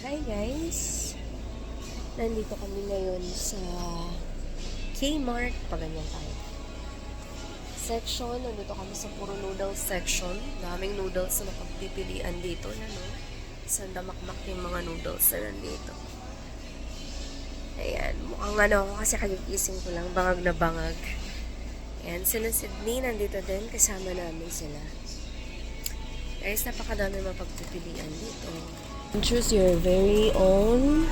Hi guys! Nandito kami ngayon sa Kmart. Paganyan tayo. Section. Nandito kami sa puro noodles section. Daming noodles na mapagpipilian dito. Yan o. Sandamakmak yung mga noodles na nandito. Ayan. Mukhang kasi kagigising ko lang. Bangag na bangag. Ayan. Sila Sydney. Nandito din. Kasama namin sila. Guys, napakadami mapagpipilian dito. Choose your very own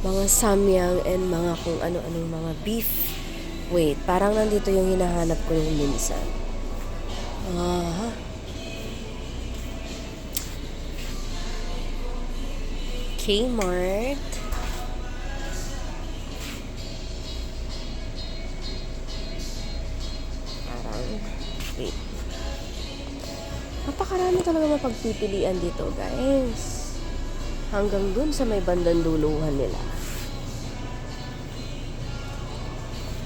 mga samyang and mga kung ano-anong mga beef. Wait, parang nandito yung hinahanap ko yung minsan. Kmart. Parang, wait. Napakarami talaga mapagpipilian dito, guys. Hanggang dun sa may bandang duluhan nila.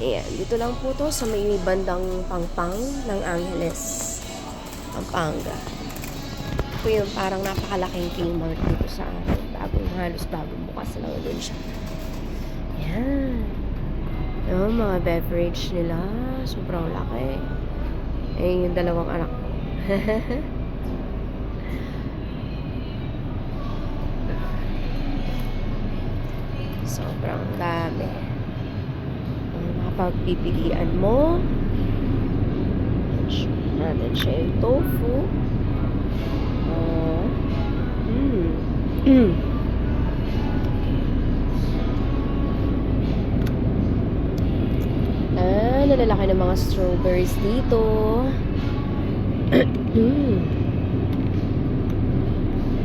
Ayan, dito lang po to sa may bandang pangpang ng Angeles, Pampanga. Ito yung parang napakalaking Kmart dito sa akin. Halos bagong bukas lang dun siya. Ayan. Yung mga beverage nila, sobrang laki. Ayan yung dalawang anak ko. Sobrang dami. Ang mapagpipilian mo. Natin siya yung tofu. Nalalaki ng mga strawberries dito.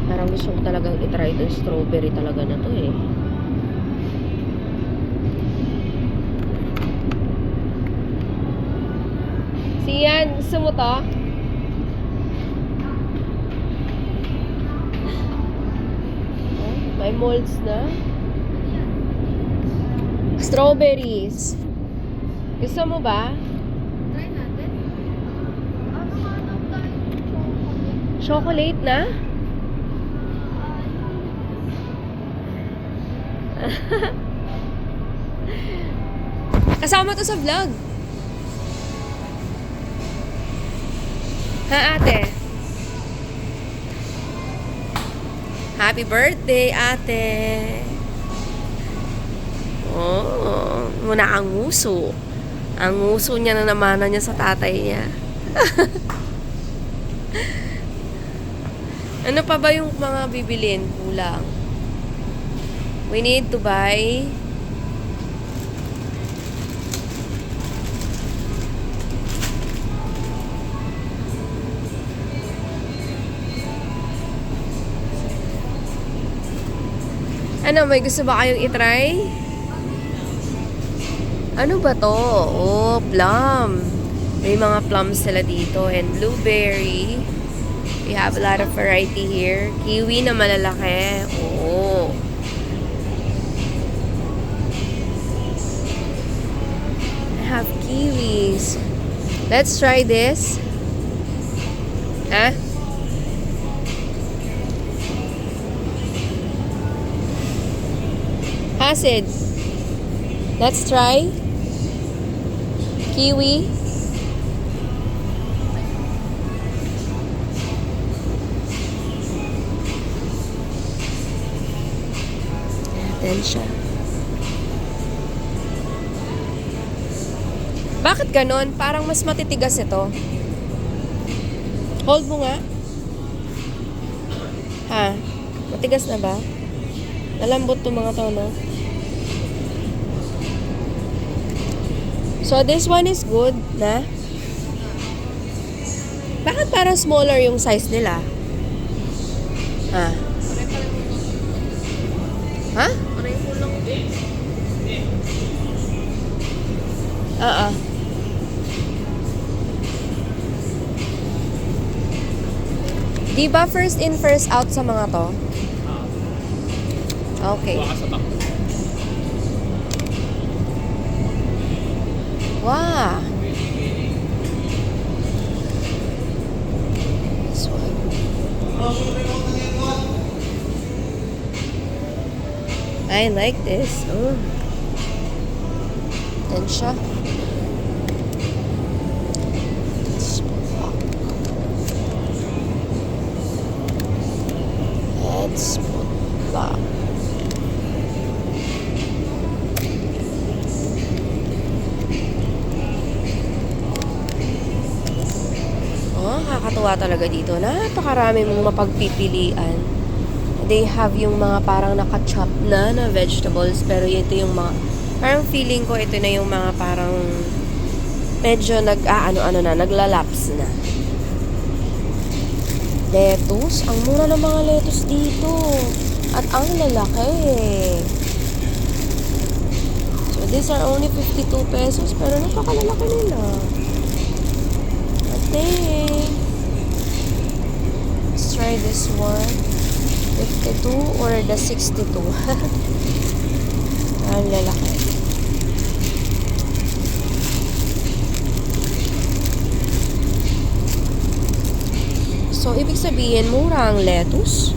Parang gusto ko talagang itry itong strawberry talaga na to eh. Siyan, gusto mo to? May molds na. Strawberries. Gusto mo ba? Try natin. Ano nga nang chocolate? Chocolate na? Kasama to sa vlog. Ha, ate? Happy birthday, ate. Oh, muna ang nguso. Ang nguso niya na namanan niya sa tatay niya. Ano pa ba yung mga bibilin? Kulang. We need to buy ano, may gusto ba kayong itry? Ano ba to? Oh, plum. May mga plums sila dito and blueberry. We have a lot of variety here. Kiwi na malalaki. Oh. I have kiwis. Let's try this. Huh? Acid. Let's try. Kiwi. Ayan siya. Bakit ganon? Parang mas matitigas ito. Hold mo nga. Ha? Matigas na ba? Nalambot to mga to, no? So, this one is good, na? Bakit parang smaller yung size nila? Ha? Ha? Pareho lang din. Di ba first in, first out sa mga to? Okay. Wow. This one. I like this. Oh. Yan siya. Let's put back. Oh, kakatuwa talaga dito. Napakarami mong mapagpipilian. They have yung mga parang naka-chop na vegetables, pero ito yung mga, parang feeling ko ito na yung mga parang medyo naglalaps na. Lettuce. Ang mura ng mga lettuce dito. At ang lalaki. So, these are only 52 pesos, pero napakalalaki nila. Okay. Let's try this one. 52 or the 62. Ang lalaki. So, ibig sabihin, mura ang lettuce.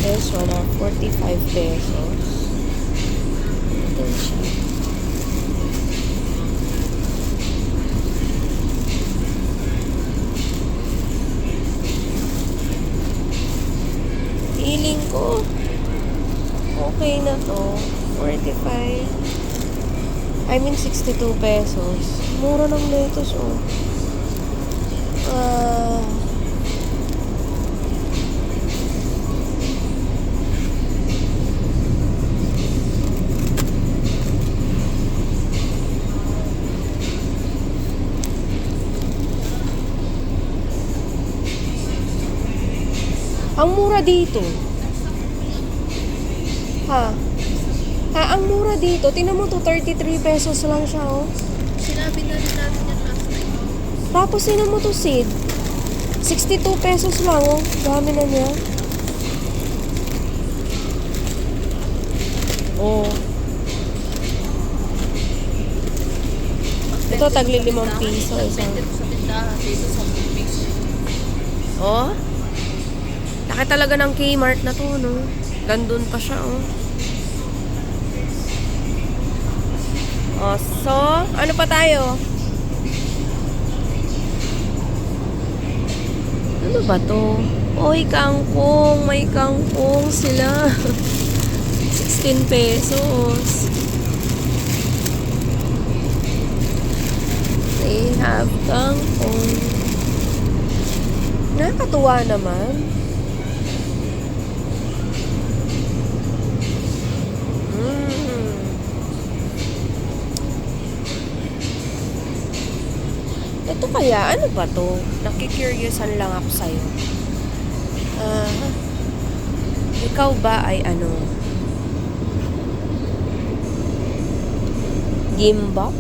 This one are 45 pesos. Ito siya. Feeling ko okay na to. 45. I mean 62 pesos. Mura ng lettuce, oh. Ang mura dito. Ang mura dito. Tingnan mo to, 33 pesos lang siya, oh. Sinabi na rin natin yan last night. Tapos tingnan mo to, seed. 62 pesos lang, oh. Dami na niya. Oh. Ito, tagli 5 piso. Isang. Depende sa tindahan. Dito sa piso. Oh. Laki talaga ng Kmart na to, no? Gandun pa siya, oh. Oh, so, ano pa tayo? Ano ba to? Oy, kangkong. May kangkong sila. 16 pesos. They have kangkong. Nakakatuwa naman. Ito kaya, ano ba to? Nakikuriousan lang ako sa'yo. Ikaw ba ay ano? Gimbap?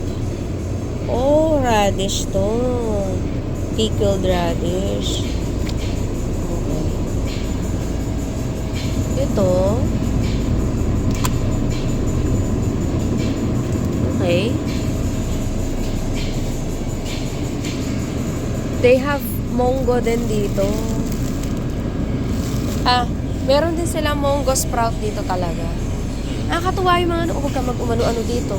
Oh, radish to. Pickled radish. Okay. Ito. Okay. They have mongo din dito. Meron din silang mongo sprout dito talaga. Nakakatuwa yung mga huwag ka mag-umano-ano dito.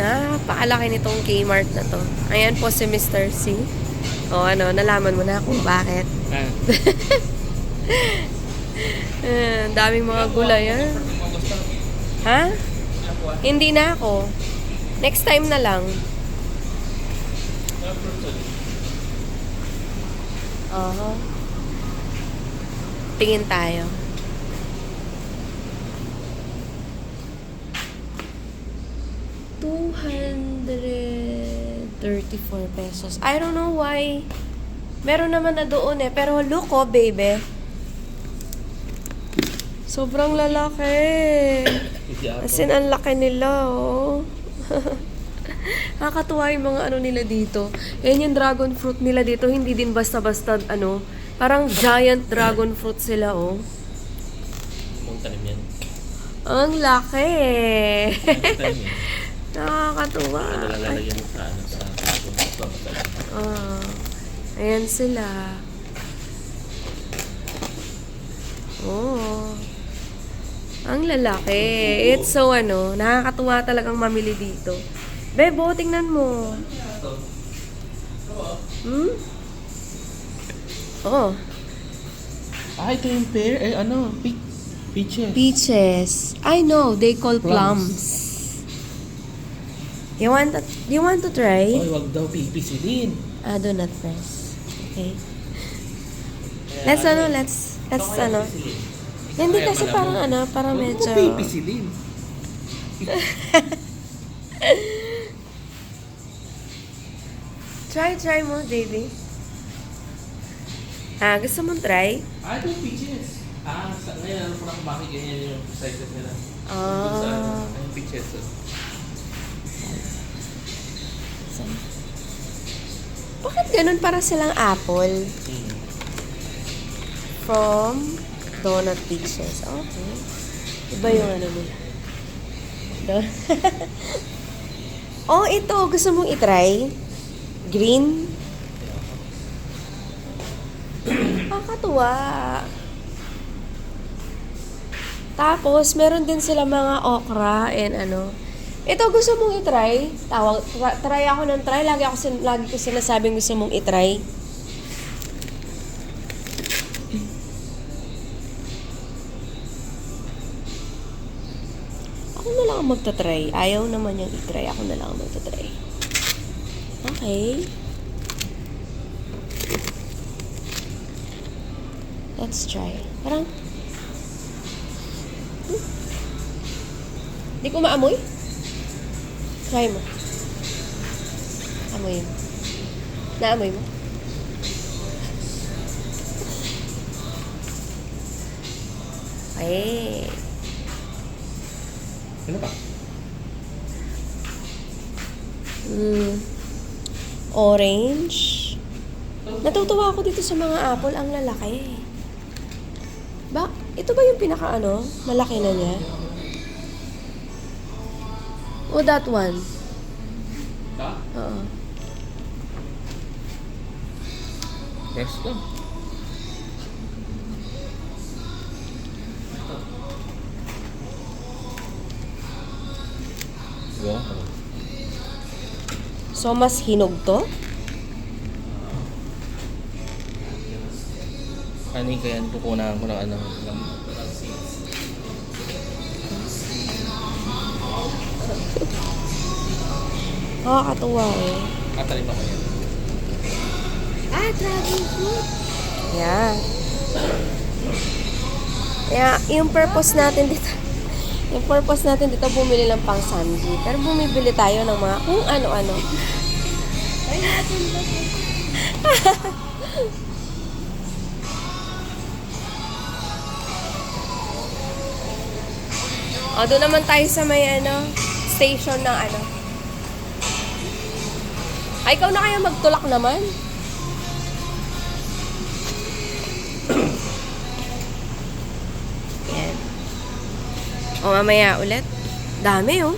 Napakalaki nitong Kmart na to. Ayan po si Mr. C. O ano, nalaman mo na kung bakit. Daming mga gulay, ha? Ha? Hindi na ako. Next time na lang. Tingin tayo. 234 pesos. I don't know why. Meron naman na doon eh. Pero look, oh, baby. Sobrang lalaki. As in, ang laki nila, oh. Nakakatuwa yung mga ano nila dito. Yan yung dragon fruit nila dito. Hindi din basta-basta, ano, parang giant dragon fruit sila, oh. Mong tanim yan. Ang laki. Tanim yan. Nakakatuwa. Nalalagyan mo sa ano, sa Ah, ayan sila. Oh. Ang lalaki. It's so ano, nakakatuwa talagang mamili dito. Bebo, tingnan mo. Hmm? Oh. Ah, ito yung pear. Eh, ano? Peaches. Peaches. I know, they call plums. You want to try? Oy, wag daw pipisilin. Do not press. Okay. Let's ano. Hindi kasi parang ano, parang medyo... Huwag mo pipisilin. Try mo, baby. Gusto mong try? Ah, ito yung peaches. Ngayon, alam ko na kung bakit ganyan yung sizes nila. Dun sa yung peaches. Bakit ganun para silang apple? From Donut Peaches. Okay. Iba yung ano nila. Oh, ito. Gusto mong itry? Green? Nakakatuwa. Tapos, meron din sila mga okra and ano. Ito, gusto mong itry? Try ako ng try. Lagi ko sinasabing gusto mong itry. Ako na lang ang magta-try. Ayaw naman yung itry. Ako na lang ang magta-try. Okay. Let's try. Parang... Di ko maamoy? Try mo. Amoy mo. Naamoy mo? Ay. Ano pa? Orange. Natutuwa ako dito sa mga apple. Ang lalaki. Ito ba yung pinaka ano? Malaki na niya? O that one? Ito? Oo. Fresh to. Wow. So, mas hinog to? Ano yung kaya tukunan ko ng ano? Nakakatuwa eh. Katalim ako yan. Dragon fruit. Yeah. Kaya, yung purpose natin dito, bumili lang pang sandy. Pero bumibili tayo ng mga kung ano-ano. Try natin ba? Doon naman tayo sa may station ng ano. Ay, ikaw na kaya magtulak naman? Yan. Mamaya ulit. Dami, oh.